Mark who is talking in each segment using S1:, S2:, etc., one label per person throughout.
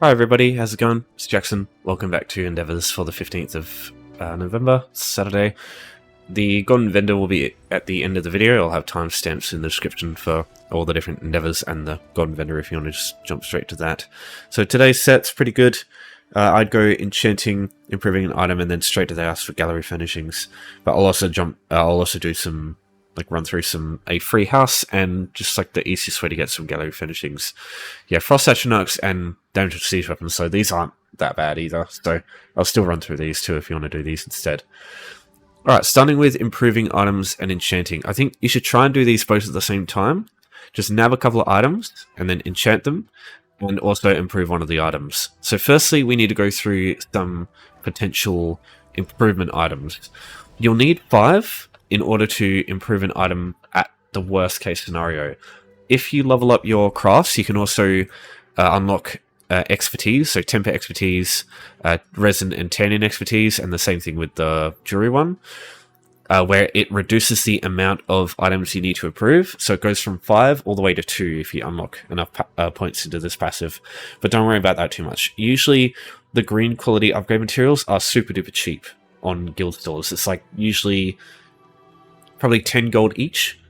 S1: Hi everybody, how's it going? It's Jackson. Welcome back to Endeavours for the 15th of November, Saturday. The Golden Vendor will be at the end of the video. I'll have timestamps in the description for all the different Endeavours and the Golden Vendor if you want to just jump straight to that. So today's set's pretty good. I'd go Enchanting, improving an item, and then straight to the house for Gallery Furnishings. But I'll also do some run through a free house and just like the easiest way to get some Gallery Furnishings. Yeah, Frost Atronachs and Damage of Siege Weapons, so these aren't that bad either. So I'll still run through these too if you want to do these instead. Alright, starting with improving items and enchanting. I think you should try and do these both at the same time. Just nab a couple of items and then enchant them, and also improve one of the items. So firstly, we need to go through some potential improvement items. You'll need 5 in order to improve an item at the worst case scenario. If you level up your crafts, you can also unlock expertise, so temper expertise, resin and tanning expertise, and the same thing with the jewelry one, where it reduces the amount of items you need to improve. So it goes from 5 all the way to 2 if you unlock enough points into this passive. But don't worry about that too much. Usually the green quality upgrade materials are super duper cheap on guild stores. It's like usually probably 10 gold each.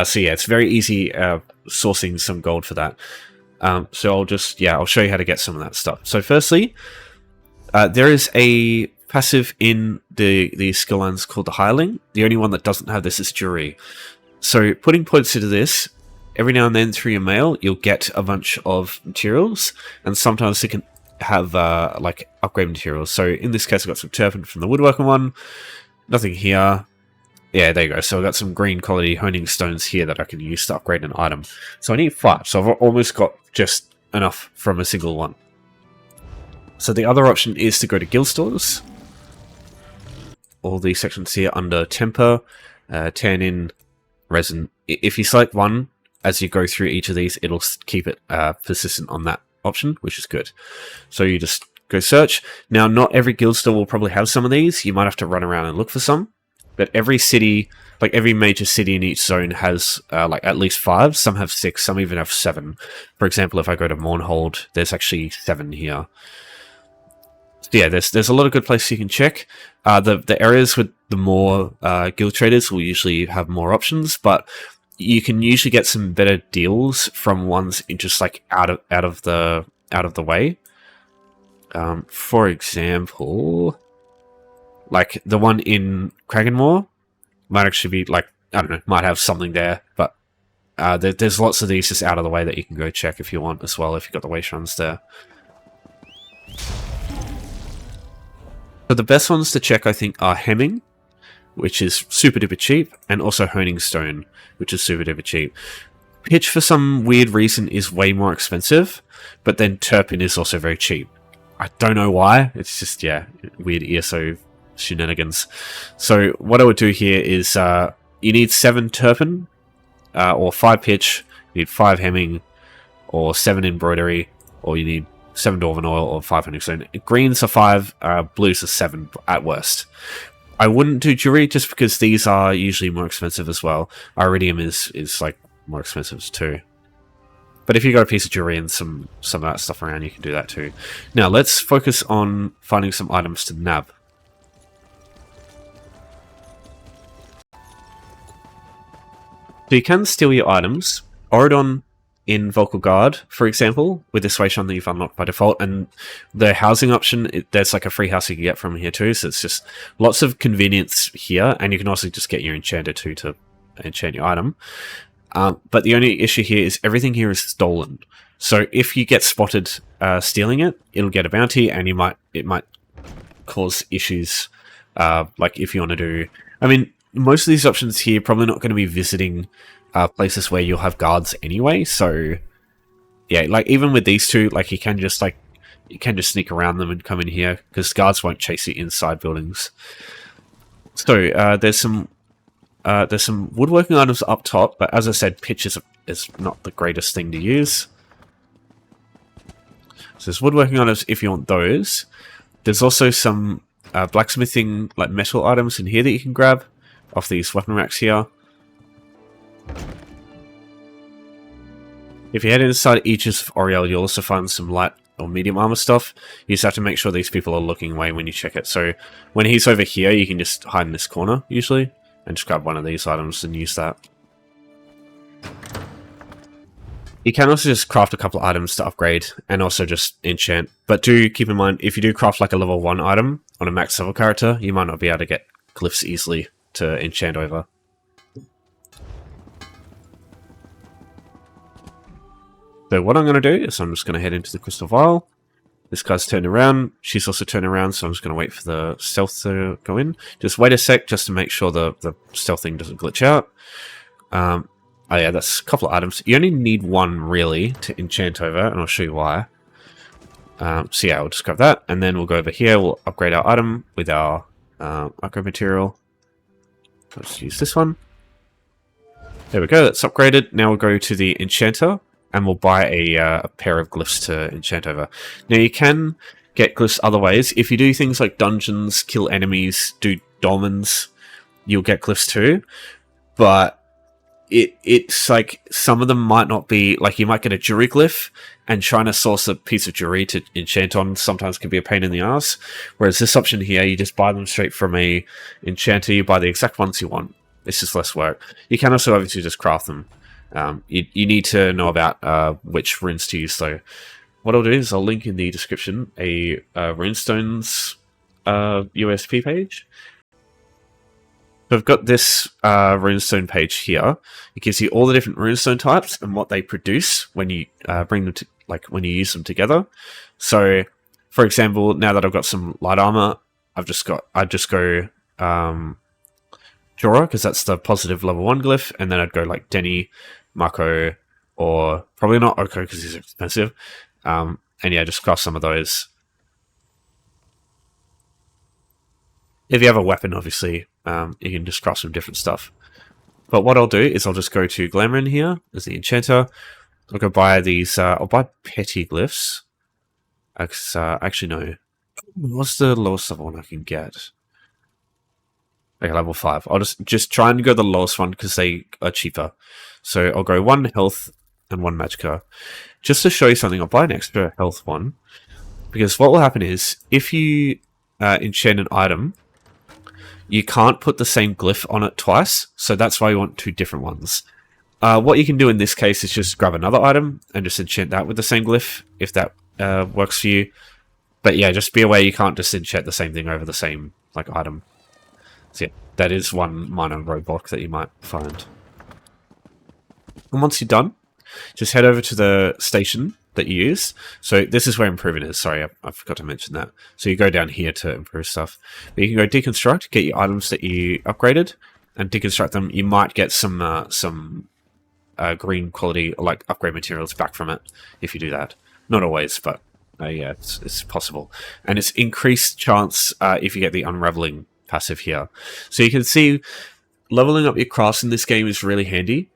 S1: So yeah, it's very easy sourcing some gold for that. So I'll show you how to get some of that stuff. So firstly, there is a passive in the skill lines called the Hireling. The only one that doesn't have this is Jewelry. So putting points into this, every now and then through your mail, you'll get a bunch of materials, and sometimes it can have like upgrade materials. So in this case, I've got some turpin from the woodworking one. Nothing here. Yeah, there you go. So I've got some green quality honing stones here that I can use to upgrade an item. So I need 5, so I've almost got just enough from a single one. So the other option is to go to guild stores. All these sections here under temper, tannin, resin. If you select one as you go through each of these, it'll keep it persistent on that option, which is good. So you just go search. Now, not every guild store will probably have some of these. You might have to run around and look for some. But every city, like every major city in each zone has like at least 5. Some have 6, some even have 7. For example, if I go to Mournhold, there's actually 7 here. So yeah, there's a lot of good places you can check. The areas with the more guild traders will usually have more options, but you can usually get some better deals from ones in just like out of the way. For example, like the one in Kragenmoor might actually be like, I don't know, might have something there, but there's lots of these just out of the way that you can go check if you want as well, if you've got the waste runs there. So the best ones to check, I think, are Hemming, which is super duper cheap, and also Honing Stone, which is super duper cheap. Pitch, for some weird reason, is way more expensive, but then Turpin is also very cheap. I don't know why, it's just, yeah, weird ESO shenanigans. So what I would do here is you need 7 Turpin, or 5 Pitch, you need 5 Hemming, or 7 Embroidery, or you need 7 Dwarven Oil, or 5 Honing Stone. Greens are 5, blues are 7 at worst. I wouldn't do Jewelry just because these are usually more expensive as well. Iridium is like more expensive too. But if you got a piece of jewelry and some of that stuff around, you can do that too. Now let's focus on finding some items to nab. So you can steal your items. Oridon in Vocal Guard, for example, with this Waishon that you've unlocked by default, and the housing option, there's like a free house you can get from here too, so it's just lots of convenience here, and you can also just get your enchanter too to enchant your item. But the only issue here is everything here is stolen. So if you get spotted stealing it, it'll get a bounty, and it might cause issues. Like if you want to do, I mean, most of these options here probably not going to be visiting places where you'll have guards anyway. So yeah, like even with these two, like you can just sneak around them and come in here because guards won't chase you inside buildings. So there's some woodworking items up top, but as I said, pitch is not the greatest thing to use. So there's woodworking items if you want those. There's also some blacksmithing, like metal items in here that you can grab off these weapon racks here. If you head inside Aegis of Oriel, you'll also find some light or medium armor stuff, you just have to make sure these people are looking away when you check it. So when he's over here, you can just hide in this corner, usually, and just grab one of these items and use that. You can also just craft a couple of items to upgrade, and also just enchant. But do keep in mind, if you do craft like a level 1 item on a max level character, you might not be able to get glyphs easily to enchant over. So what I'm going to do is I'm just going to head into the crystal vial. This guy's turned around. She's also turned around, so I'm just going to wait for the stealth to go in. Just wait a sec, just to make sure the stealth thing doesn't glitch out. Oh yeah, that's a couple of items. You only need one, really, to enchant over, and I'll show you why. So yeah, we'll just grab that, and then we'll go over here. We'll upgrade our item with our upgrade material. Let's use this one. There we go, that's upgraded. Now we'll go to the enchanter, and we'll buy a pair of glyphs to enchant over. Now you can get glyphs other ways. If you do things like dungeons, kill enemies, do dolmens, you'll get glyphs too. But it's like, some of them might not be, like you might get a jewelry glyph, and trying to source a piece of jewelry to enchant on sometimes can be a pain in the ass. Whereas this option here, you just buy them straight from a enchanter, you buy the exact ones you want. It's just less work. You can also obviously just craft them. You need to know about which runes to use though. What I'll do is I'll link in the description a Runestones UESP page. So I've got this runestone page here. It gives you all the different runestone types and what they produce when you bring them to, like when you use them together. So, for example, now that I've got some light armor, I'd just go Jorah, because that's the positive level 1 glyph, and then I'd go like Denny, Mako, or probably not Oko because he's expensive. And yeah, just craft some of those. If you have a weapon, obviously, you can just craft some different stuff. But what I'll do is I'll just go to Glamorin here as the enchanter. I'll go buy these, I'll buy petty glyphs. Actually, no. What's the lowest level one I can get? Okay, level 5. I'll just try and go the lowest one because they are cheaper. So I'll go 1 health and 1 magicka. Just to show you something, I'll buy an extra health one. Because what will happen is, if you enchant an item, you can't put the same glyph on it twice, so that's why you want 2 different ones. What you can do in this case is just grab another item and just enchant that with the same glyph, if that works for you. But yeah, just be aware you can't just enchant the same thing over the same item. So yeah, that is one minor roadblock that you might find. And once you're done, just head over to the station that you use. So this is where improving is. Sorry, I forgot to mention that. So you go down here to improve stuff. But you can go deconstruct, get your items that you upgraded, and deconstruct them. You might get some green quality, like upgrade materials back from it if you do that. Not always, but yeah, it's possible. And it's increased chance if you get the unraveling passive here. So you can see leveling up your crafts in this game is really handy.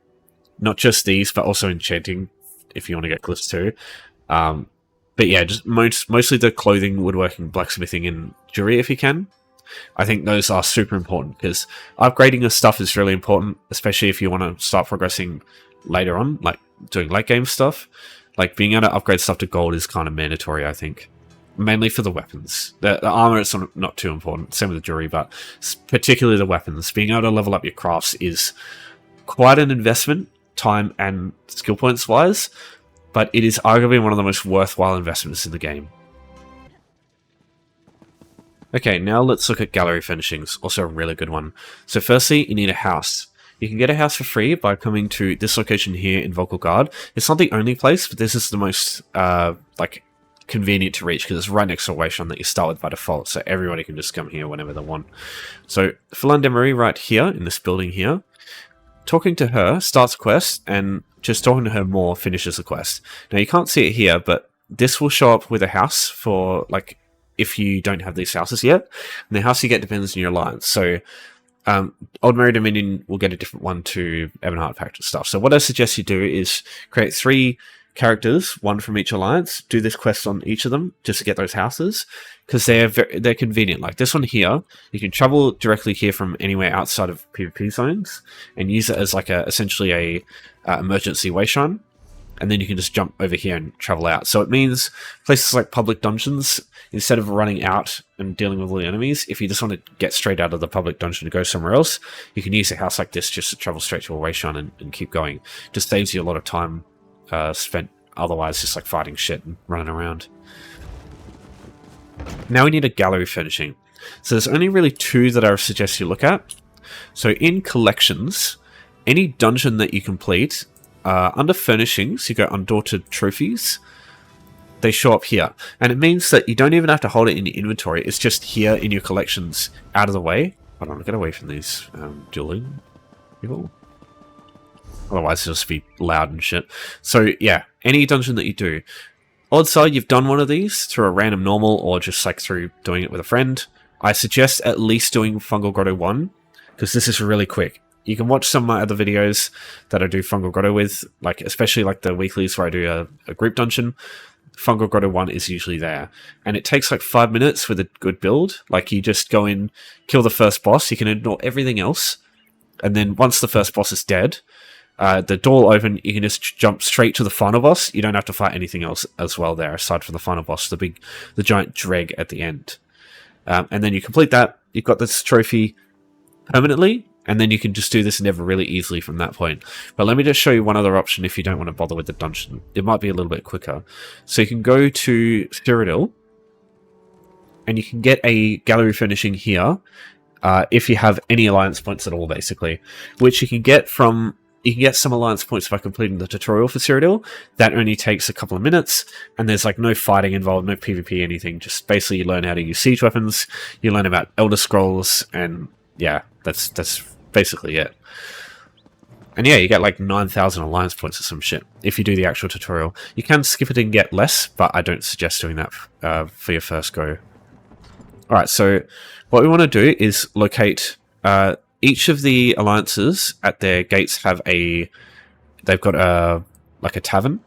S1: Not just these, but also enchanting, if you want to get glyphs too. But yeah, just mostly the clothing, woodworking, blacksmithing, and jewelry if you can. I think those are super important, because upgrading your stuff is really important, especially if you want to start progressing later on, like doing late game stuff. Like being able to upgrade stuff to gold is kind of mandatory, I think. Mainly for the weapons. The armor is not too important, same with the jewelry, but particularly the weapons. Being able to level up your crafts is quite an investment, time and skill points wise, but it is arguably one of the most worthwhile investments in the game. Okay, now let's look at gallery furnishings, also a really good one. So firstly, you need a house. You can get a house for free by coming to this location here in Vocal Guard. It's not the only place, but this is the most convenient to reach because it's right next to a Waystone that you start with by default, so everybody can just come here whenever they want. So Philandemarie right here in this building here. Talking to her starts a quest, and just talking to her more finishes the quest. Now you can't see it here, but this will show up with a house for if you don't have these houses yet. And the house you get depends on your alliance. So Ordinary Dominion will get a different one to Ebonheart Pact and stuff. So what I suggest you do is create 3 characters, 1 from each alliance, do this quest on each of them just to get those houses, because they're convenient. Like this one here, you can travel directly here from anywhere outside of PvP zones and use it as essentially a emergency wayshrine. and then you can just jump over here and travel out. So it means places like public dungeons, instead of running out and dealing with all the enemies, if you just want to get straight out of the public dungeon to go somewhere else, you can use a house like this just to travel straight to a Wayshan and keep going. Just saves you a lot of time spent otherwise just like fighting shit and running around. Now we need a gallery furnishing. So there's only really two that I would suggest you look at. So in collections, any dungeon that you complete, under furnishings, you go undaunted trophies. They show up here. And it means that you don't even have to hold it in your inventory. It's just here in your collections, out of the way. Hold on, get away from these dueling people. Otherwise it'll just be loud and shit. So yeah, any dungeon that you do. Odds are you've done one of these through a random normal or just like through doing it with a friend. I suggest at least doing Fungal Grotto 1, because this is really quick. You can watch some of my other videos that I do Fungal Grotto with, like especially like the weeklies where I do a group dungeon. Fungal Grotto 1 is usually there. And it takes like 5 minutes with a good build. Like you just go in, kill the first boss, you can ignore everything else. And then once the first boss is dead, the door will open, you can just jump straight to the final boss. You don't have to fight anything else as well there, aside from the final boss, the giant dreg at the end. And then you complete that, you've got this trophy permanently, and then you can just do this never really easily from that point. But let me just show you one other option if you don't want to bother with the dungeon. It might be a little bit quicker. So you can go to Cyrodiil, and you can get a gallery furnishing here, if you have any alliance points at all, basically, which you can get from... You can get some alliance points by completing the tutorial for Cyrodiil. That only takes a couple of minutes, and there's like no fighting involved, no PvP, anything. Just basically you learn how to use siege weapons, you learn about Elder Scrolls, and yeah, that's basically it. And yeah, you get like 9,000 alliance points or some shit if you do the actual tutorial. You can skip it and get less, but I don't suggest doing that for your first go. Alright, so what we want to do is locate... each of the alliances at their gates have they've got like a tavern.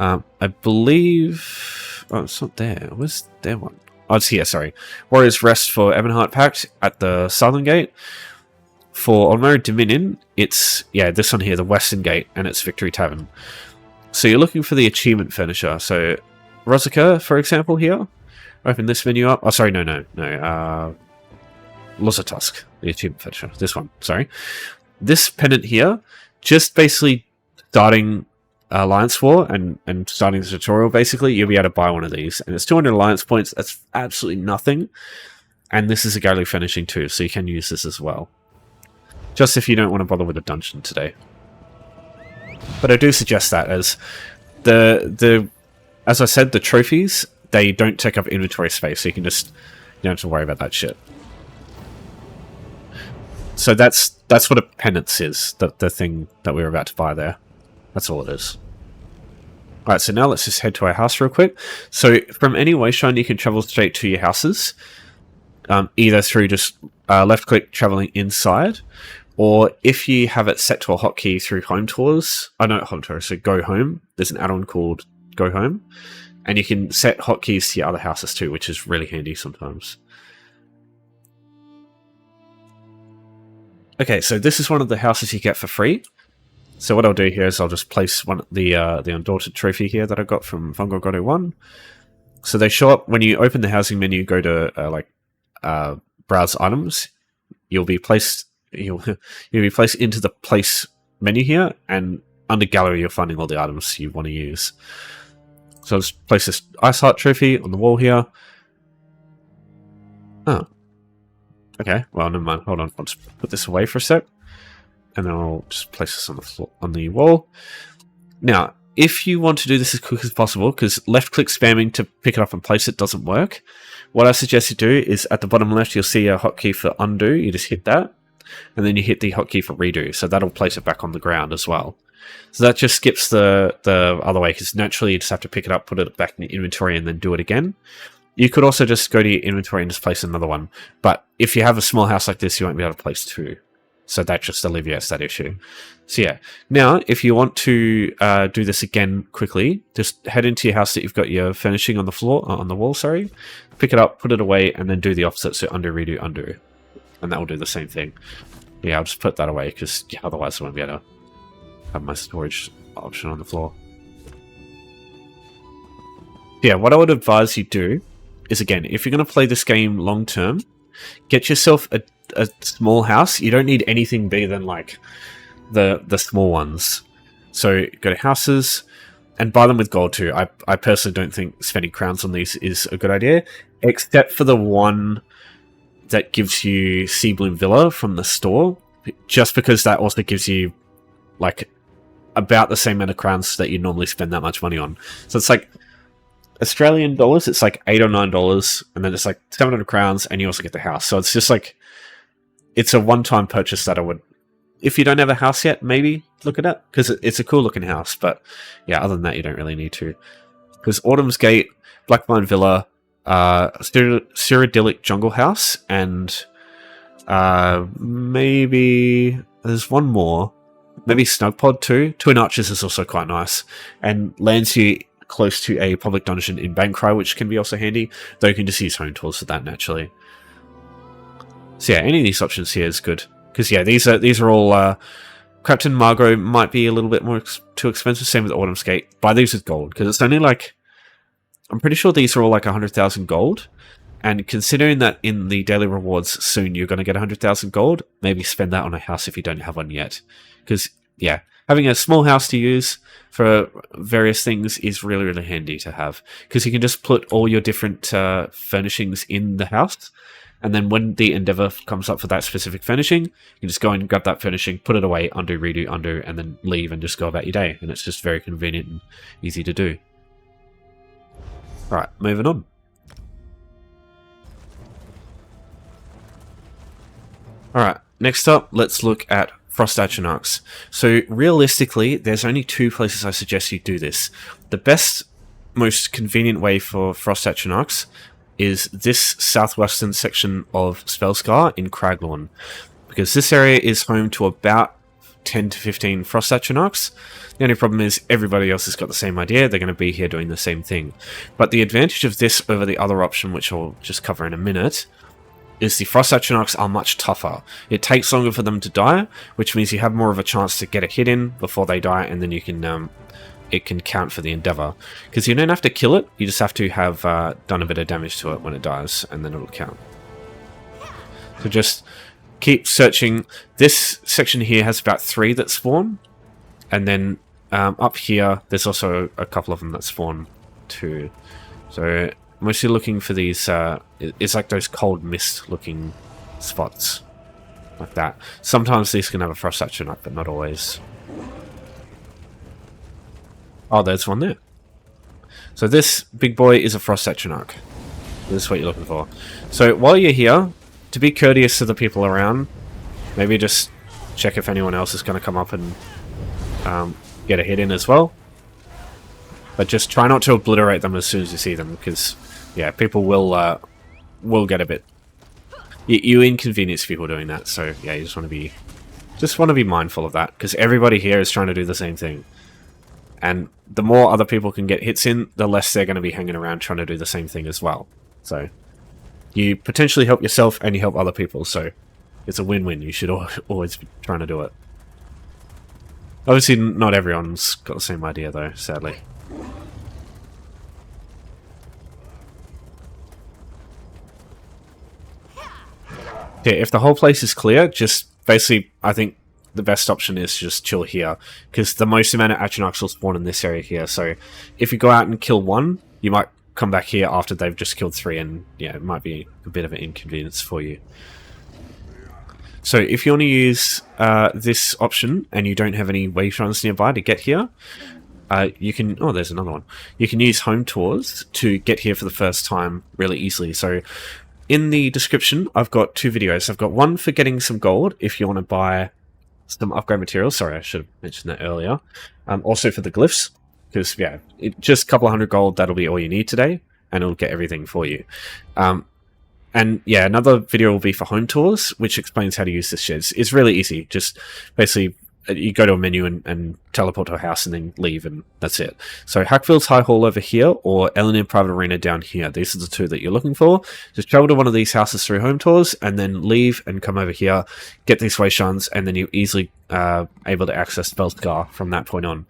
S1: I believe, oh, it's not there. Where's their one? Oh, it's here, sorry. Warriors Rest for Ebonheart Pact at the southern gate. For Olmero Dominion, it's, yeah, this one here, the western gate, and it's Victory Tavern. So you're looking for the achievement furnisher. So Rozika, for example, here. Open this menu up. Oh, sorry, no. Lozatusk, the achievement furnisher. This one, sorry. This pendant here, just basically starting Alliance War and starting the tutorial, basically, you'll be able to buy one of these. And it's 200 Alliance points. That's absolutely nothing. And this is a gallery furnishing too, so you can use this as well. Just if you don't want to bother with a dungeon today. But I do suggest that, as as I said, the trophies, they don't take up inventory space, so you don't have to worry about that shit. So that's what a penance is, the thing that we were about to buy there. That's all it is. Alright, so now let's just head to our house real quick. So from any Wayshrine, you can travel straight to your houses. Either through just left-click traveling inside, or if you have it set to a hotkey through Home Tours... Oh, not Home Tours, so Go Home. There's an add-on called Go Home. And you can set hotkeys to your other houses too, which is really handy sometimes. Okay, so this is one of the houses you get for free. So what I'll do here is I'll just place the Undaunted trophy here that I got from Fungal Grotto 1. So they show up when you open the housing menu, go to browse items. You'll be placed into the place menu here, and under gallery you're finding all the items you want to use. So I'll just place this Ice Heart trophy on the wall here. Oh. Okay, well, never mind. Hold on. I'll just put this away for a sec. And then I'll just place this on the floor, on the wall. Now, if you want to do this as quick as possible, because left-click spamming to pick it up and place it doesn't work, what I suggest you do is at the bottom left, you'll see a hotkey for undo. You just hit that. And then you hit the hotkey for redo. So that'll place it back on the ground as well. So that just skips the other way, because naturally you just have to pick it up, put it back in the inventory, and then do it again. You could also just go to your inventory and just place another one. But if you have a small house like this, you won't be able to place two. So that just alleviates that issue. So yeah. Now, if you want to do this again quickly, just head into your house that you've got your furnishing on the floor, on the wall, sorry. Pick it up, put it away, and then do the opposite. So undo, redo, undo. And that will do the same thing. Yeah, I'll just put that away, because otherwise I won't be able to have my storage option on the floor. Yeah, what I would advise you do is, again, if you're going to play this game long term, get yourself a small house. You don't need anything bigger than like the small ones. So go to houses and buy them with gold too. I personally don't think spending crowns on these is a good idea, except for the one that gives you Sea Bloom Villa from the store, just because that also gives you like about the same amount of crowns that you normally spend that much money on. So it's like Australian dollars, it's like $8 or $9, and then it's like 700 crowns, and you also get the house. So it's just like, it's a one-time purchase that I would, if you don't have a house yet, maybe look at it, because it's a cool looking house. But yeah, other than that, you don't really need to. Because Autumn's Gate, Blackmine Villa, Cyrodiilic Jungle House, and maybe there's one more, maybe Snugpod too. Twin Arches is also quite nice, and lands you close to a public dungeon in Bancry, which can be also handy, though you can just use home tools for that naturally. So yeah, any of these options here is good, because yeah, these are all Captain Margot might be a little bit more too expensive. Same with Autumn's Gate. Buy these with gold, because it's only like, I'm pretty sure these are all like 100,000 gold, and considering that in the daily rewards soon you're going to get 100,000 gold, maybe spend that on a house if you don't have one yet, because yeah, having a small house to use for various things is really, really handy to have, because you can just put all your different furnishings in the house, and then when the endeavor comes up for that specific furnishing, you can just go and grab that furnishing, put it away, undo, redo, undo, and then leave and just go about your day, and it's just very convenient and easy to do. Alright, moving on. Alright, next up, let's look at Frost Atronachs. So realistically, there's only two places I suggest you do this. The best, most convenient way for Frost Atronachs is this southwestern section of Spellscar in Craglorn, because this area is home to about 10 to 15 Frost Atronachs. The only problem is everybody else has got the same idea, they're going to be here doing the same thing. But the advantage of this over the other option, which I'll just cover in a minute, is the Frost Atronachs are much tougher. It takes longer for them to die, which means you have more of a chance to get a hit in before they die, and then you can it can count for the endeavor. Because you don't have to kill it, you just have to have done a bit of damage to it when it dies, and then it'll count. So just keep searching. This section here has about 3 that spawn, and then up here there's also a couple of them that spawn too. So mostly looking for these, it's like those cold mist looking spots, like that. Sometimes these can have a Frost Atronach, but not always. Oh, there's one there. So this big boy is a Frost Atronach. This is what you're looking for. So while you're here, to be courteous to the people around, maybe just check if anyone else is going to come up and get a hit in as well. But just try not to obliterate them as soon as you see them, because yeah, people will get a bit. You inconvenience people doing that, so yeah, you just want to be mindful of that, because everybody here is trying to do the same thing, and the more other people can get hits in, the less they're going to be hanging around trying to do the same thing as well. So you potentially help yourself and you help other people, so it's a win-win. You should always be trying to do it. Obviously, not everyone's got the same idea, though, sadly. Yeah, if the whole place is clear, just basically, I think the best option is just chill here, because the most amount of Atronachs will spawn in this area here. So if you go out and kill one, you might come back here after they've just killed 3, and yeah, it might be a bit of an inconvenience for you. So if you want to use this option and you don't have any wave runs nearby to get here, you can, oh, there's another one. You can use home tours to get here for the first time really easily. So in the description, I've got 2 videos. I've got one for getting some gold if you want to buy some upgrade materials. Sorry, I should have mentioned that earlier. Also for the glyphs, because yeah, just a couple of 100 gold, that'll be all you need today, and it'll get everything for you. And yeah, another video will be for home tours, which explains how to use this shed. It's really easy. Just basically, you go to a menu and teleport to a house and then leave, and that's it. So Hackfield's High Hall over here, or Elenian Private Arena down here. These are the 2 that you're looking for. Just travel to one of these houses through home tours, and then leave and come over here, get these way shuns, and then you're easily able to access Spellscar from that point on.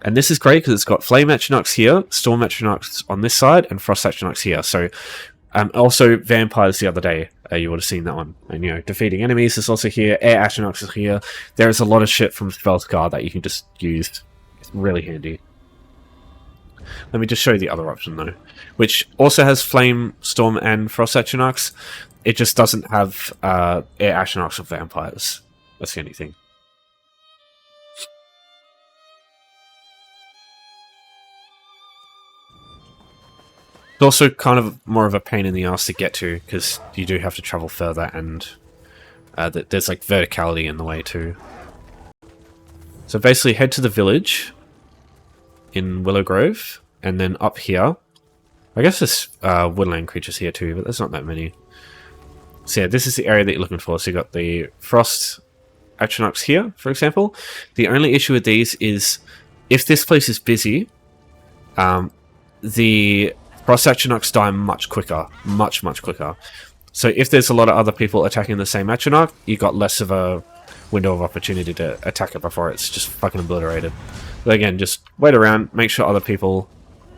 S1: And this is great because it's got Flame Atronachs here, Storm Atronachs on this side, and Frost Atronachs here. So, also Vampires the other day, you would have seen that one. And, you know, defeating enemies is also here, Air Atronachs is here. There is a lot of shit from Spellscar that you can just use. It's really handy. Let me just show you the other option, though, which also has Flame, Storm, and Frost Atronachs. It just doesn't have Air Atronachs or Vampires. That's the only thing. It's also kind of more of a pain in the ass to get to, because you do have to travel further, and there's like verticality in the way too. So basically head to the village in Willow Grove, and then up here, I guess there's woodland creatures here too, but there's not that many. So yeah, this is the area that you're looking for. So you got the Frost Atronachs here, for example. The only issue with these is, if this place is busy, the Frost Atronachs die much quicker. Much quicker. So if there's a lot of other people attacking the same Atronach, you got less of a window of opportunity to attack it before it's just fucking obliterated. But again, just wait around, make sure other people,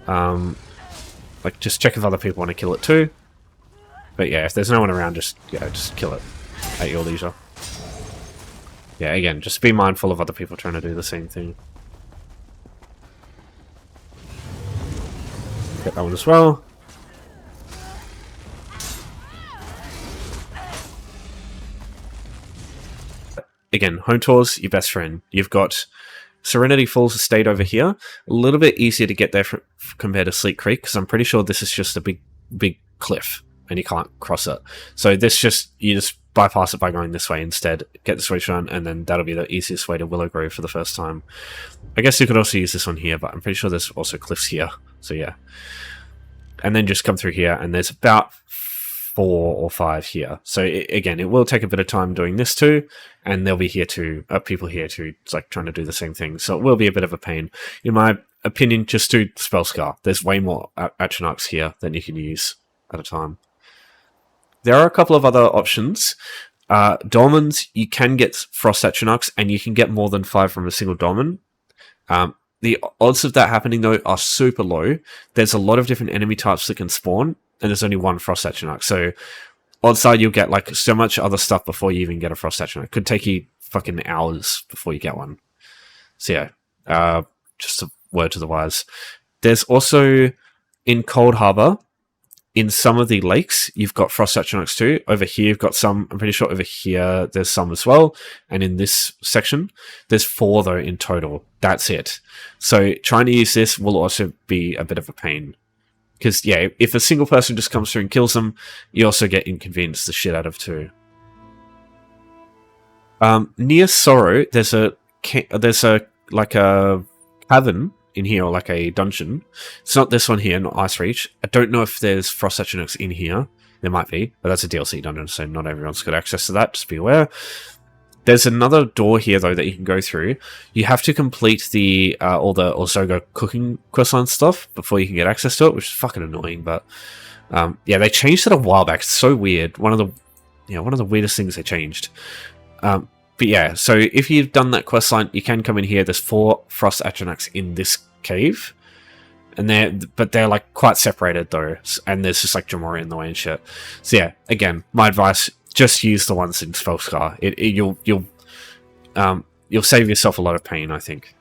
S1: like, just check if other people want to kill it too. But yeah, if there's no one around, just kill it at your leisure. Yeah, again, just be mindful of other people trying to do the same thing. Get that one as well. Again, home tours, your best friend. You've got Serenity Falls Estate over here. A little bit easier to get there compared to Sleep Creek, because I'm pretty sure this is just a big cliff, and you can't cross it. So this you just bypass it by going this way instead. Get the switch on, and then that'll be the easiest way to Willow Grove for the first time. I guess you could also use this one here, but I'm pretty sure there's also cliffs here. So yeah. And then just come through here, and there's about 4 or 5 here. So again, it will take a bit of time doing this too, and there'll be here too, people here too, it's like trying to do the same thing. So it will be a bit of a pain. In my opinion, just do Spellscar. There's way more Atronachs here than you can use at a time. There are a couple of other options. Dolmens, you can get Frost Atronachs, and you can get more than 5 from a single Dolmen. The odds of that happening, though, are super low. There's a lot of different enemy types that can spawn, and there's only one Frost Atronach. So, odds are you'll get, like, so much other stuff before you even get a Frost Atronach. Could take you fucking hours before you get one. So, yeah. Just a word to the wise. There's also, in Cold Harbor, in some of the lakes, you've got Frost Atronachs too. Over here, you've got some. I'm pretty sure over here, there's some as well. And in this section, there's 4, though, in total. That's it. So trying to use this will also be a bit of a pain. Because, yeah, if a single person just comes through and kills them, you also get inconvenienced the shit out of too. Near Sorrow, there's a like a cavern in here, or like a dungeon. It's not this one here, not Ice Reach. I don't know if there's Frost Atronachs in here. There might be, but that's a DLC dungeon, so not everyone's got access to that. Just be aware. There's another door here, though, that you can go through. You have to complete the all the Orzoga cooking questline stuff before you can get access to it, which is fucking annoying. But yeah, they changed it a while back. It's so weird. One of the weirdest things they changed. But yeah, so if you've done that questline, you can come in here. There's 4 Frost Atronachs in this cave, and they're like quite separated though, and there's just like Jamoria in the way and shit. So yeah, again, my advice: just use the ones in Spellscar. You'll save yourself a lot of pain, I think.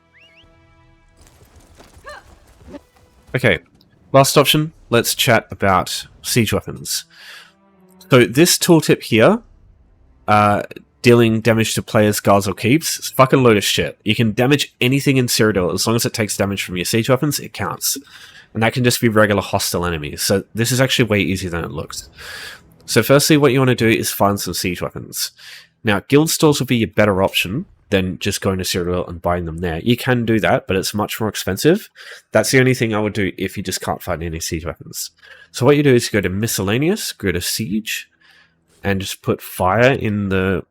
S1: Okay, last option. Let's chat about siege weapons. So this tooltip here, dealing damage to players, guards, or keeps, it's fucking load of shit. You can damage anything in Cyrodiil as long as it takes damage from your siege weapons, it counts. And that can just be regular hostile enemies. So this is actually way easier than it looks. So firstly, what you want to do is find some siege weapons. Now, guild stores will be your better option than just going to Cyrodiil and buying them there. You can do that, but it's much more expensive. That's the only thing I would do if you just can't find any siege weapons. So what you do is you go to miscellaneous, go to siege, and just put fire in the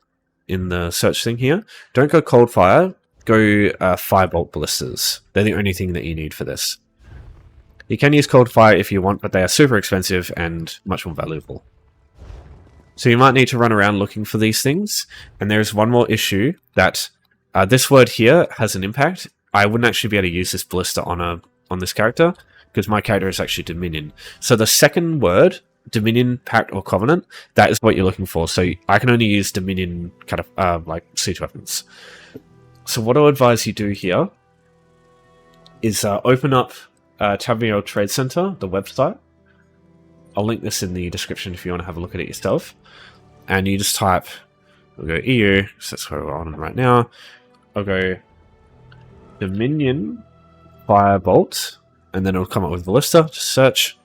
S1: search thing here. Don't go cold fire, go firebolt ballistas. They're the only thing that you need for this. You can use cold fire if you want, but they are super expensive and much more valuable. So you might need to run around looking for these things. And there's one more issue, that this word here has an impact. I wouldn't actually be able to use this ballista on this character, because my character is actually Dominion. So the second word, Dominion, Pact, or Covenant, that is what you're looking for. So I can only use Dominion kind of like siege weapons. So what I'll advise you do here is open up Tamriel Trade Center, the website. I'll link this in the description if you want to have a look at it yourself. And you just type, we'll go EU, so that's where we're on right now. I'll go Dominion Firebolt, and then it'll come up with Ballista. Just search.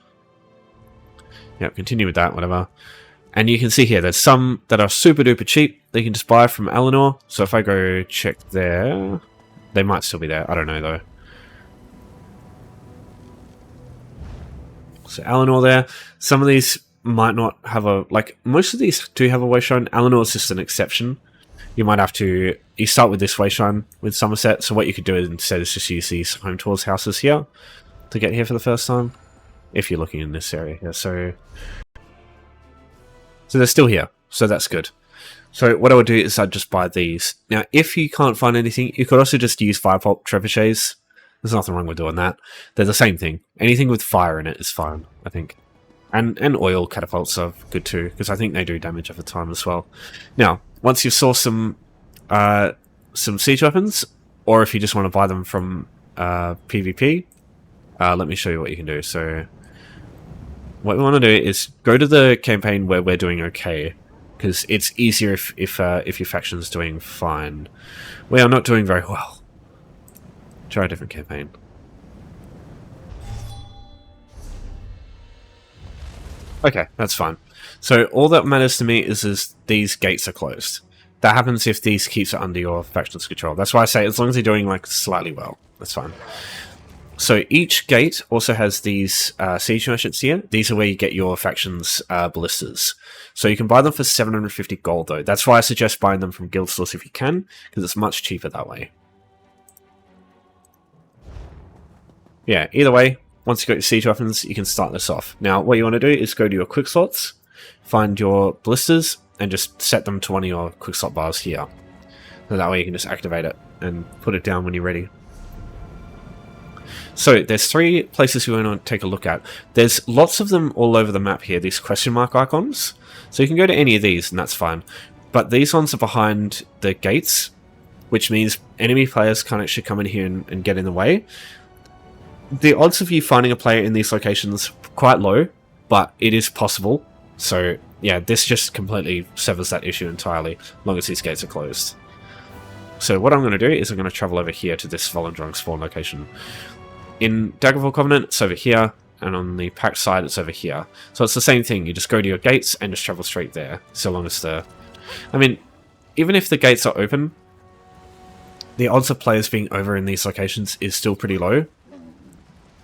S1: Yep, continue with that, whatever. And you can see here, there's some that are super duper cheap that you can just buy from Eleanor. So if I go check there, they might still be there. I don't know though. So Eleanor there. Some of these might not have a, like, most of these do have a Wayshrine. Eleanor's just an exception. You might have to, you start with this Wayshrine with Somerset. So what you could do instead is just use these Home Tours houses here to get here for the first time. If you're looking in this area here. So they're still here. So that's good. So what I would do is I'd just buy these. Now, if you can't find anything, you could also just use Firebolt Trebuchets. There's nothing wrong with doing that. They're the same thing. Anything with fire in it is fine, I think. And oil catapults are good too, because I think they do damage over time as well. Now, once you've sourced some siege weapons, or if you just want to buy them from PvP, let me show you what you can do. So what we want to do is go to the campaign where we're doing okay, because it's easier if your faction's doing fine. We are not doing very well. Try a different campaign. Okay, that's fine. So all that matters to me is these gates are closed. That happens if these keeps are under your faction's control. That's why I say as long as you're doing like slightly well, that's fine. So each gate also has these siege merchants here. These are where you get your faction's ballistas. So you can buy them for 750 gold though. That's why I suggest buying them from guild stores if you can, because it's much cheaper that way. Yeah, either way, once you've got your siege weapons, you can start this off. Now, what you want to do is go to your quick slots, find your ballistas, and just set them to one of your quick slot bars here. So that way you can just activate it and put it down when you're ready. So there's 3 places we want to take a look at. There's lots of them all over the map here, these question mark icons. So you can go to any of these and that's fine. But these ones are behind the gates, which means enemy players can't actually come in here and get in the way. The odds of you finding a player in these locations quite low, but it is possible. So yeah, this just completely severs that issue entirely, as long as these gates are closed. So what I'm going to do is I'm going to travel over here to this Volendrung spawn location. In Daggerfall Covenant, it's over here, and on the Pact side, it's over here. So it's the same thing, you just go to your gates and just travel straight there, so long as the... I mean, even if the gates are open, the odds of players being over in these locations is still pretty low.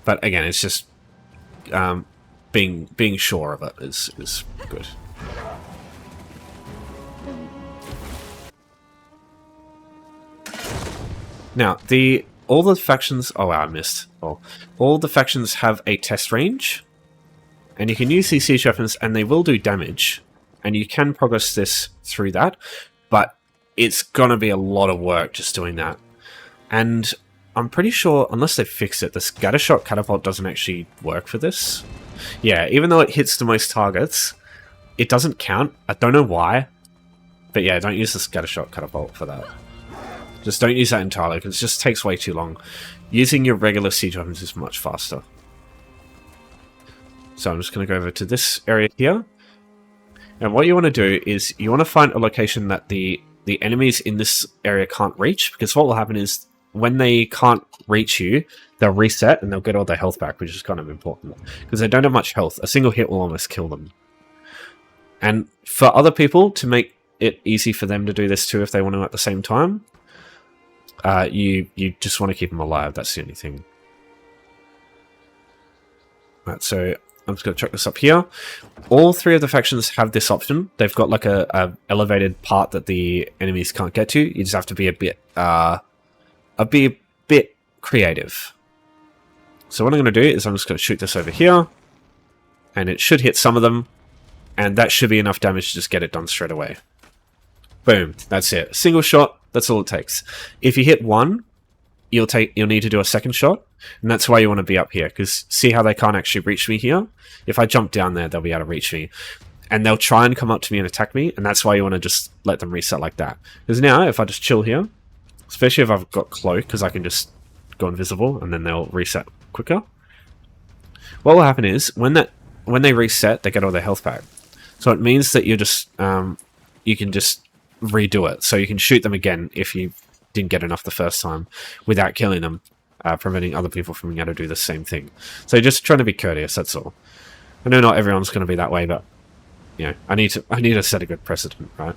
S1: But again, it's just being sure of it is good. Now, all the factions... Oh, wow, I missed. Oh, all the factions have a test range, and you can use these siege weapons, and they will do damage, and you can progress this through that, but it's gonna be a lot of work just doing that. And I'm pretty sure, unless they fix it, the Scattershot Catapult doesn't actually work for this. Yeah, even though it hits the most targets, it doesn't count. I don't know why, but yeah, don't use the Scattershot Catapult for that. Just don't use that entirely, because it just takes way too long. Using your regular siege weapons is much faster. So I'm just going to go over to this area here. And what you want to do is you want to find a location that the enemies in this area can't reach, because what will happen is when they can't reach you, they'll reset and they'll get all their health back, which is kind of important. Because they don't have much health. A single hit will almost kill them. And for other people, to make it easy for them to do this too if they want to at the same time, you just want to keep them alive. That's the only thing. Right, so I'm just going to check this up here. All 3 of the factions have this option. They've got like a elevated part that the enemies can't get to. You just have to be a bit creative. So what I'm going to do is I'm just going to shoot this over here, and it should hit some of them, and that should be enough damage to just get it done straight away. Boom, that's it. Single shot, that's all it takes. If you hit one, you'll need to do a second shot, and that's why you want to be up here, because see how they can't actually reach me here? If I jump down there, they'll be able to reach me. And they'll try and come up to me and attack me, and that's why you want to just let them reset like that. Because now, if I just chill here, especially if I've got cloak, because I can just go invisible, and then they'll reset quicker. What will happen is, when they reset, they get all their health back. So it means that you're just, you can just redo it. So you can shoot them again if you didn't get enough the first time without killing them, preventing other people from being able to do the same thing. So just trying to be courteous, that's all. I know not everyone's going to be that way, but you know, I need to set a good precedent, right?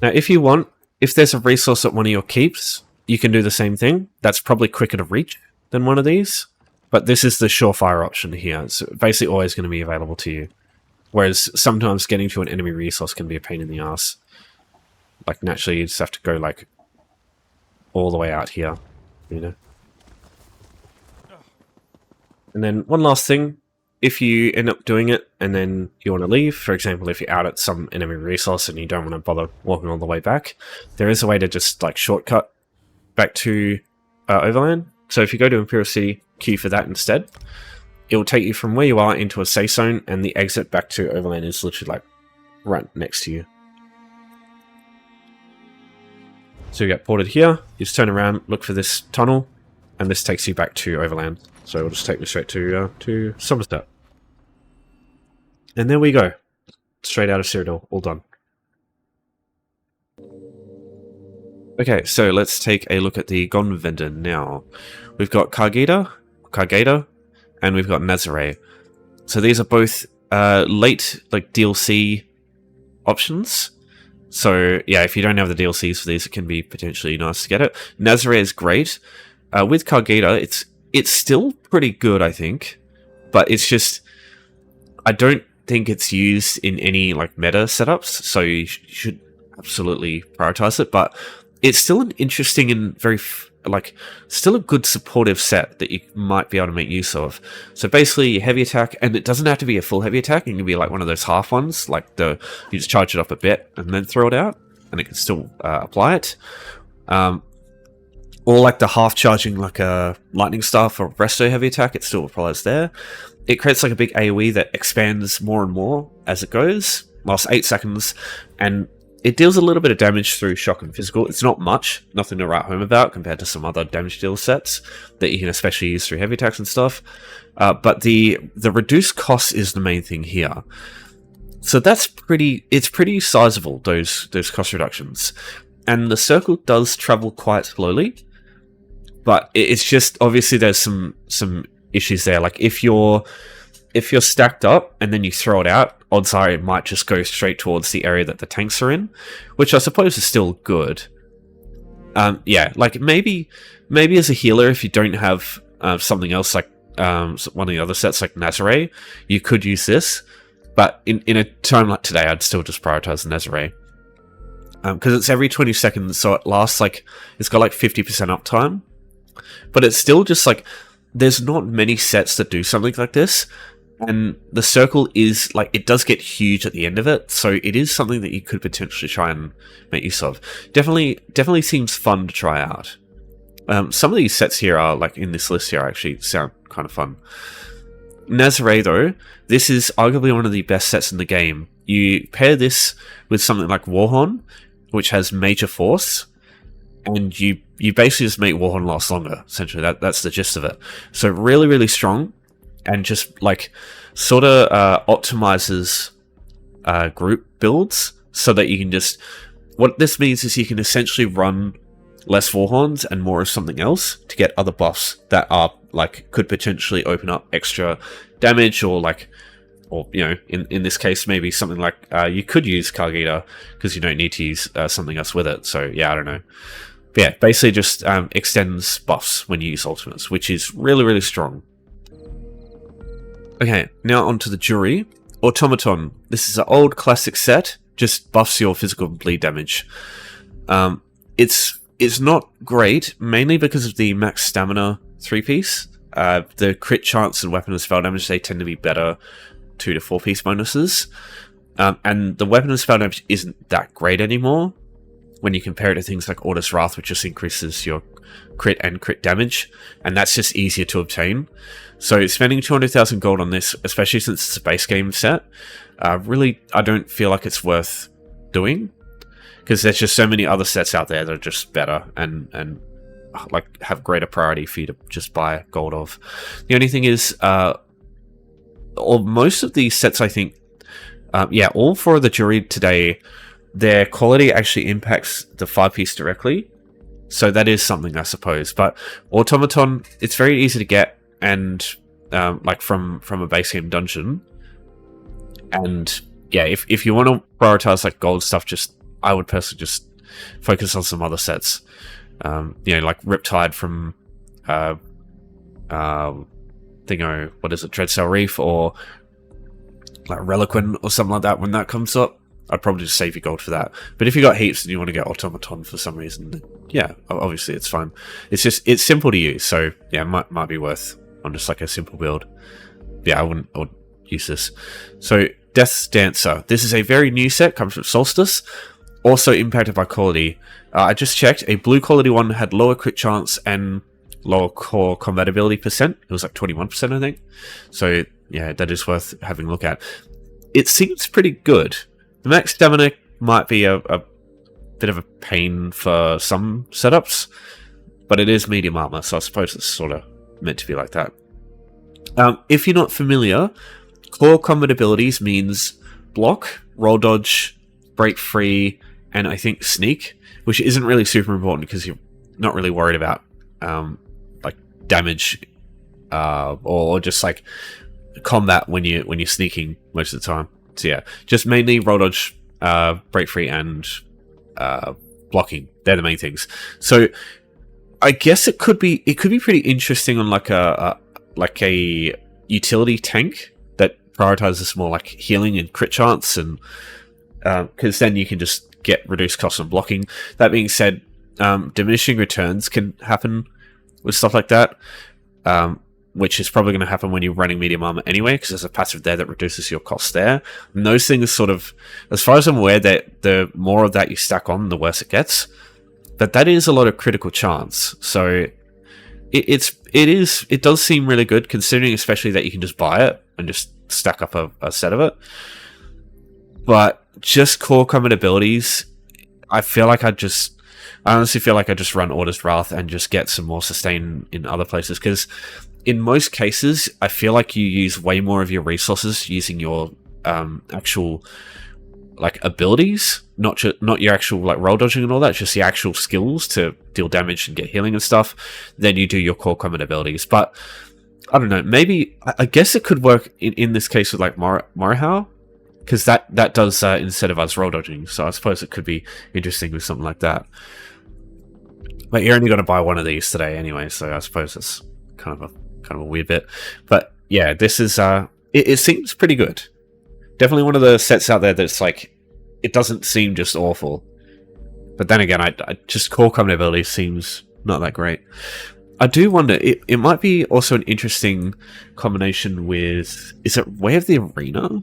S1: Now, if you want, if there's a resource at one of your keeps, you can do the same thing. That's probably quicker to reach than one of these, but this is the surefire option here. It's basically always going to be available to you. Whereas sometimes getting to an enemy resource can be a pain in the ass. Like, naturally, you just have to go, like, all the way out here, you know? And then one last thing, if you end up doing it and then you want to leave, for example, if you're out at some enemy resource and you don't want to bother walking all the way back, there is a way to just, like, shortcut back to Overland. So if you go to Imperial City, queue for that instead, it will take you from where you are into a safe zone, and the exit back to Overland is literally, like, right next to you. So you get ported here, you just turn around, look for this tunnel, and this takes you back to Overland. So it'll just take me straight to Somerset. And there we go. Straight out of Cyrodiil, all done. Okay, so let's take a look at the Gone Vendor now. We've got Kargaeda, and we've got Nazaray. So these are both late, like, DLC options. So yeah, if you don't have the DLCs for these, it can be potentially nice to get it. Nazaray is great. With Kargaeda, it's still pretty good, I think, but it's just, I don't think it's used in any, like, meta setups, so you should absolutely prioritize it, but it's still an interesting and very, like, still a good supportive set that you might be able to make use of. So basically, heavy attack, and it doesn't have to be a full heavy attack, it can be like one of those half ones, like you just charge it up a bit and then throw it out, and it can still apply it. Or like the half charging, like a lightning staff or resto heavy attack, it still applies there. It creates like a big AoE that expands more and more as it goes, lasts 8 seconds, and it deals a little bit of damage through shock and physical. It's not much, nothing to write home about compared to some other damage deal sets that you can especially use through heavy attacks and stuff. But the reduced cost is the main thing here. So that's it's pretty sizable, those cost reductions. And the circle does travel quite slowly, but it's just, obviously there's some issues there. Like if you're stacked up and then you throw it out, odds are it might just go straight towards the area that the tanks are in, which I suppose is still good. Yeah, like maybe as a healer, if you don't have something else like one of the other sets like Nazaray, you could use this. But in a time like today, I'd still just prioritize the Nazaray. Because it's every 20 seconds, so it lasts like, it's got like 50% uptime. But it's still just like, there's not many sets that do something like this. And the circle is like, it does get huge at the end of it, so it is something that you could potentially try and make use of. Definitely seems fun to try out. Some of these sets here are, like in this list here, actually sound kind of fun. Nazaray though, this is arguably one of the best sets in the game. You pair this with something like Warhorn, which has major force, and you basically just make Warhorn last longer, essentially. That's the gist of it. So really, really strong, and just like sort of optimizes group builds so that you can just, what this means is you can essentially run less Warhorns and more of something else to get other buffs that are like, could potentially open up extra damage, or like, or you know, in this case maybe something like you could use Kargaeda because you don't need to use something else with it. So yeah, I don't know. But yeah, basically just extends buffs when you use ultimates, which is really, really strong. Okay, now onto the jury. Automaton. This is an old classic set, just buffs your physical and bleed damage. It's not great, mainly because of the max stamina 3-piece. The crit chance and weapon and spell damage, they tend to be better 2 to 4-piece bonuses. And the weapon and spell damage isn't that great anymore, when you compare it to things like Order's Wrath, which just increases your crit and crit damage, and that's just easier to obtain. So spending 200,000 gold on this, especially since it's a base game set, really, I don't feel like it's worth doing, because there's just so many other sets out there that are just better and like have greater priority for you to just buy gold of. The only thing is, or most of these sets, I think, all 4 of the jury today, their quality actually impacts the 5-piece directly. So that is something, I suppose. But Automaton, it's very easy to get, and like from a base game dungeon. And yeah, if you want to prioritize like gold stuff, I would personally just focus on some other sets. Like Riptide from Dreadsail Reef, or like Reliquin or something like that. When that comes up, I'd probably just save your gold for that. But if you got heaps and you want to get Automaton for some reason, then yeah, obviously it's fine. It's simple to use, so yeah, it might be worth on just like a simple build. Yeah, I would use this. So Death's Dancer. This is a very new set, comes from Solstice. Also impacted by quality. I just checked. A blue quality one had lower crit chance and lower core combat ability percent. It was like 21%, I think. So yeah, that is worth having a look at. It seems pretty good. The max stamina might be a bit of a pain for some setups, but it is medium armor, so I suppose it's sort of meant to be like that. If you're not familiar, core combat abilities means block, roll dodge, break free, and I think sneak, which isn't really super important because you're not really worried about like damage or just like combat when you're sneaking most of the time. So yeah, just mainly roll dodge, break free, and blocking. They're the main things. So I guess it could be pretty interesting on like a utility tank that prioritizes more like healing and crit chance, and because then you can just get reduced costs on blocking. That being said, diminishing returns can happen with stuff like that, which is probably going to happen when you're running medium armor anyway, because there's a passive there that reduces your costs there. And those things sort of, as far as I'm aware, that the more of that you stack on, the worse it gets. But that is a lot of critical chance. So it does seem really good, considering especially that you can just buy it and just stack up a set of it. But just core combat abilities, I honestly feel like I just run Order's Wrath and just get some more sustain in other places, because in most cases, I feel like you use way more of your resources using your actual like abilities, not your actual like roll dodging and all that, just the actual skills to deal damage and get healing and stuff, than you do your core combat abilities. But I don't know, maybe I guess it could work in this case with like Morihau, because that does incentivize roll dodging. So I suppose it could be interesting with something like that. But you're only going to buy one of these today anyway, so I suppose it's kind of a weird bit. But yeah, this is it seems pretty good. Definitely one of the sets out there that's like, it doesn't seem just awful. But then again, I just core combat ability seems not that great. I do wonder, it might be also an interesting combination with, is it Way of the Arena?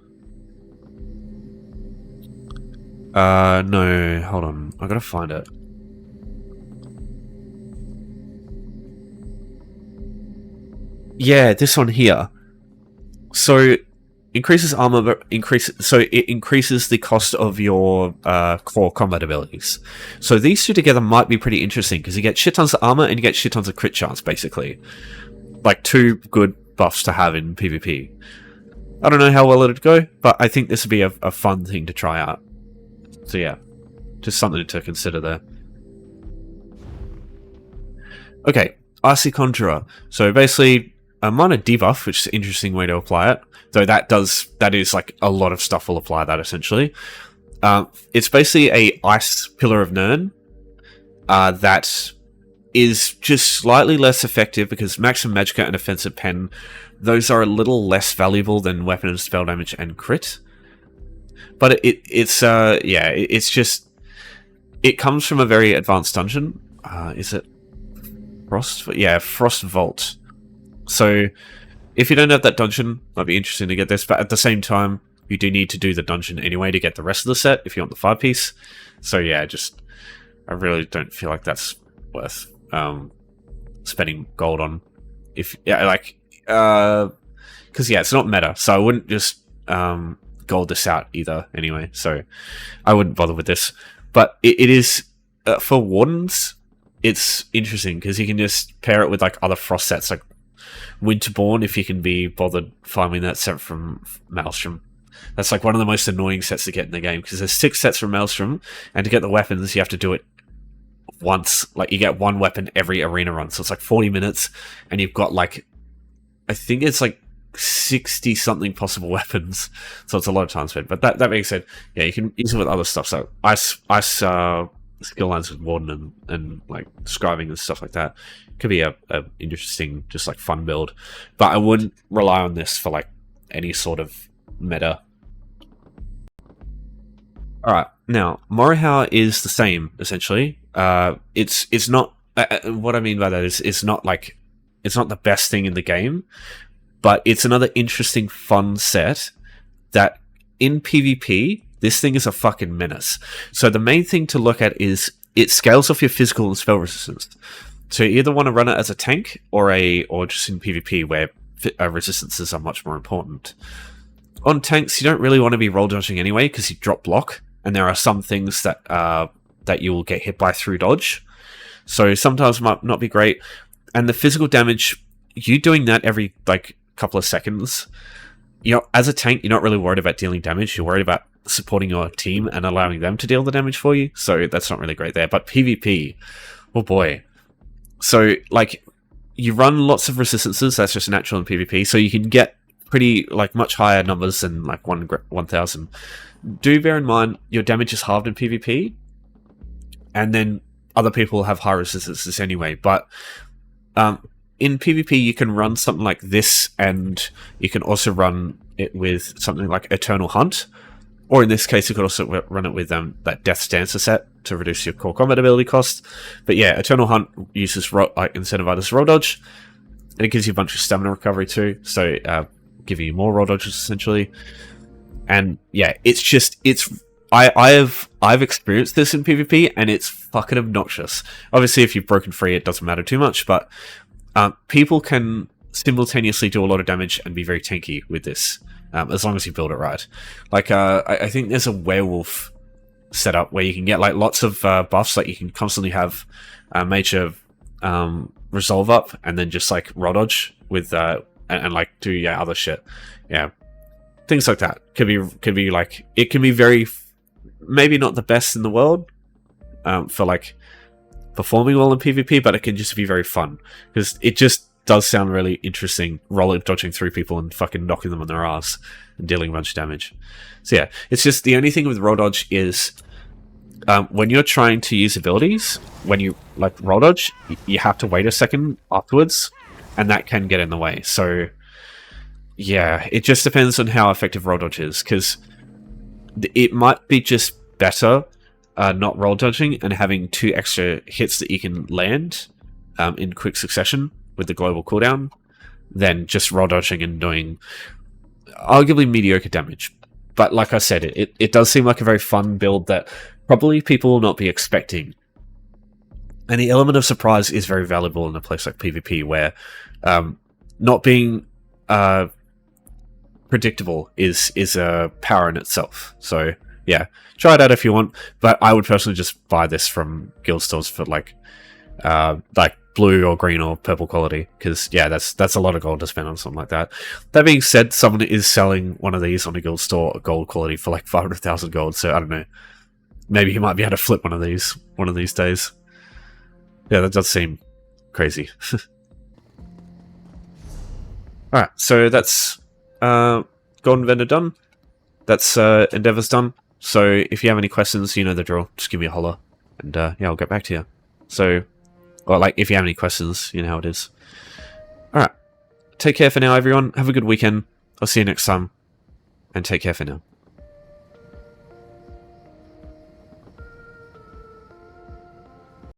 S1: No, hold on, I gotta find it. Yeah, this one here. So increases armor, but it increases the cost of your core combat abilities. So these two together might be pretty interesting, because you get shit tons of armor and you get shit tons of crit chance, basically. Like two good buffs to have in PvP. I don't know how well it'd go, but I think this would be a fun thing to try out. So yeah, just something to consider there. Okay, Icy Conjurer. So basically, a minor debuff, which is an interesting way to apply it. Though that is like a lot of stuff will apply that essentially. It's basically a Ice Pillar of Nirn that is just slightly less effective, because Maximum Magicka and Offensive Pen, those are a little less valuable than weapon and spell damage and crit. But it's just, it comes from a very advanced dungeon. Is it Frost? Yeah, Frost Vault. So if you don't have that dungeon, might be interesting to get this, but at the same time, you do need to do the dungeon anyway to get the rest of the set if you want the 5-piece. So yeah, just I really don't feel like that's worth spending gold on. If because it's not meta, so I wouldn't just gold this out either anyway. So I wouldn't bother with this. But it is for Wardens. It's interesting because you can just pair it with like other frost sets, like Winterborn, if you can be bothered farming that set from Maelstrom. That's like one of the most annoying sets to get in the game because there's 6 sets from Maelstrom, and to get the weapons, you have to do it once. Like you get 1 weapon every arena run, so it's like 40 minutes, and you've got like, I think it's like 60 something possible weapons, so it's a lot of time spent. But that being said, yeah, you can use it with other stuff. So ice skill lines with Warden and like scribing and stuff like that could be a interesting, just like fun build. But I wouldn't rely on this for like any sort of meta. Alright, now Morihau is the same essentially. It's not what I mean by that is it's not the best thing in the game, but it's another interesting fun set that in PvP this thing is a fucking menace. So the main thing to look at is it scales off your physical and spell resistance. So you either want to run it as a tank or just in PvP where resistances are much more important. On tanks, you don't really want to be roll dodging anyway because you drop block, and there are some things that you will get hit by through dodge. So sometimes it might not be great. And the physical damage, you doing that every like couple of seconds, as a tank, you're not really worried about dealing damage. You're worried about supporting your team and allowing them to deal the damage for you. So that's not really great there. But PvP, oh boy. So like you run lots of resistances. That's just natural in PvP. So you can get pretty like much higher numbers than like 1,000. Do bear in mind your damage is halved in PvP, and then other people have high resistances anyway. But in PvP, you can run something like this, and you can also run it with something like Eternal Hunt, or in this case, you could also run it with that Death Stancer set to reduce your core combat ability cost. But yeah, Eternal Hunt uses incentivizes roll dodge, and it gives you a bunch of stamina recovery too, so giving you more roll dodges essentially. And yeah, I've experienced this in PvP, and it's fucking obnoxious. Obviously, if you've broken free, it doesn't matter too much, but people can simultaneously do a lot of damage and be very tanky with this, as long as you build it right. Like, I think there's a werewolf setup where you can get like lots of buffs, like you can constantly have major resolve up, and then just like roll dodge with and like do other shit. Yeah, things like that could be like, it can be very, maybe not the best in the world for like performing well in PvP, but it can just be very fun because it just does sound really interesting, dodging through people and fucking knocking them on their ass and dealing a bunch of damage. So yeah, it's just the only thing with roll dodge is when you're trying to use abilities, when you like roll dodge, you have to wait a second afterwards, and that can get in the way. So yeah, it just depends on how effective roll dodge is, because it might be just better not roll dodging and having 2 extra hits that you can land in quick succession with the global cooldown than just roll dodging and doing arguably mediocre damage. But like I said, it does seem like a very fun build that probably people will not be expecting. And the element of surprise is very valuable in a place like PvP, where not being predictable is a power in itself. So yeah, try it out if you want, but I would personally just buy this from guild stores for like blue or green or purple quality, because yeah, that's a lot of gold to spend on something like that. That being said, someone is selling one of these on a guild store gold quality for like 500,000 gold, so I don't know, maybe you might be able to flip one of these days. Yeah, that does seem crazy. Alright, so that's Golden Vendor done. That's Endeavor's done. So if you have any questions, you know the drill. Just give me a holler, and yeah, I'll get back to you. So, well, like, if you have any questions, you know how it is. Alright, take care for now, everyone. Have a good weekend. I'll see you next time, and take care for now.